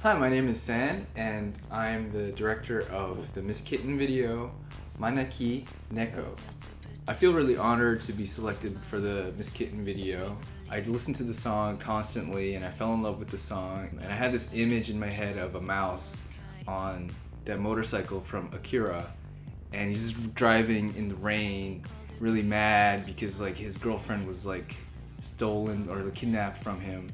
Hi, my name is San, and I'm the director of the Miss Kitten video, Maneki Neko. I feel really honored to be selected for the Miss Kitten video. I listened to the song constantly and I fell in love with the song, and I had this image in my head of a mouse on that motorcycle from Akira, and he's just driving in the rain, really mad because like his girlfriend was like stolen or kidnapped from him.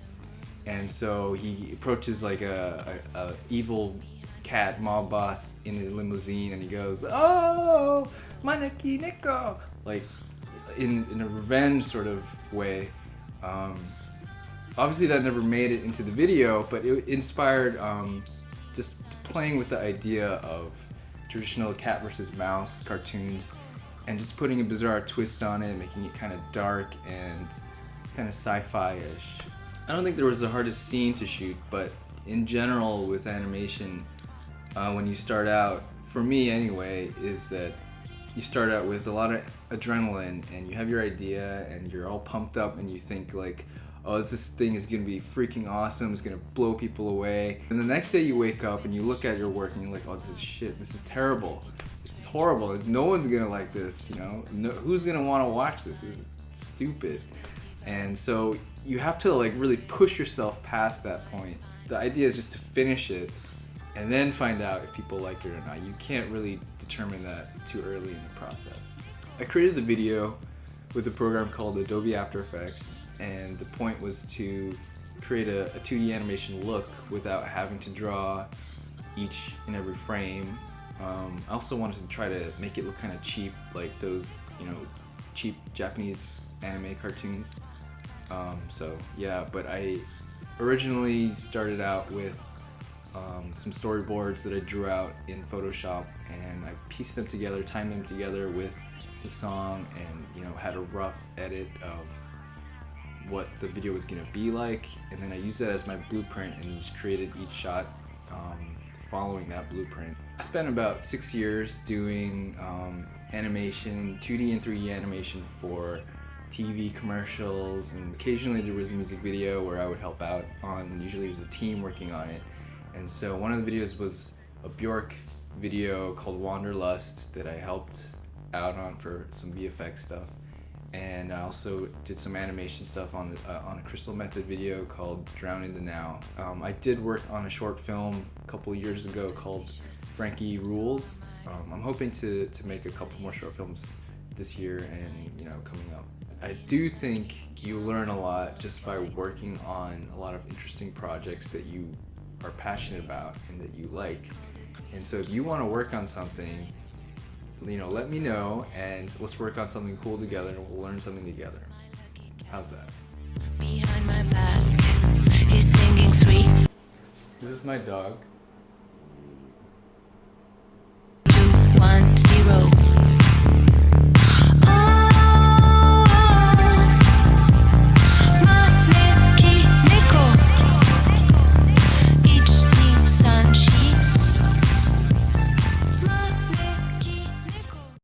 And so he approaches like a evil cat mob boss in his limousine, and he goes, "Oh, Maneki Neko!" Like in a revenge sort of way. Obviously that never made it into the video, but it inspired just playing with the idea of traditional cat versus mouse cartoons and just putting a bizarre twist on it, making it kind of dark and kind of sci-fi-ish. I don't think there was the hardest scene to shoot, but in general with animation, when you start out, for me anyway, is that you start out with a lot of adrenaline and you have your idea and you're all pumped up and you think like, oh, this thing is gonna be freaking awesome, it's gonna blow people away. And the next day you wake up and you look at your work and you're like, oh, this is shit, this is terrible, this is horrible, no one's gonna like this, you know? Who's gonna wanna watch this? This is stupid. And so you have to like really push yourself past that point. The idea is just to finish it and then find out if people like it or not. You can't really determine that too early in the process. I created the video with a program called Adobe After Effects, and the point was to create a 2D animation look without having to draw each and every frame. I also wanted to try to make it look kind of cheap, like those, you know, cheap Japanese anime cartoons. So yeah, but I originally started out with some storyboards that I drew out in Photoshop, and I pieced them together, timed them together with the song, and you know, had a rough edit of what the video was gonna be like, and then I used that as my blueprint and just created each shot following that blueprint. I spent about 6 years doing animation, 2D and 3D animation for TV commercials, and occasionally there was a music video where I would help out on, usually it was a team working on it. And so one of the videos was a Bjork video called Wanderlust that I helped out on for some VFX stuff. And I also did some animation stuff on a Crystal Method video called Drown in the Now. I did work on a short film a couple years ago called Frankie Rules. I'm hoping to make a couple more short films this year and, you know, coming up. I do think you learn a lot just by working on a lot of interesting projects that you are passionate about and that you like. And so if you want to work on something, you know, let me know and let's work on something cool together and we'll learn something together. How's that? Behind my back, he's singing sweet. This is my dog.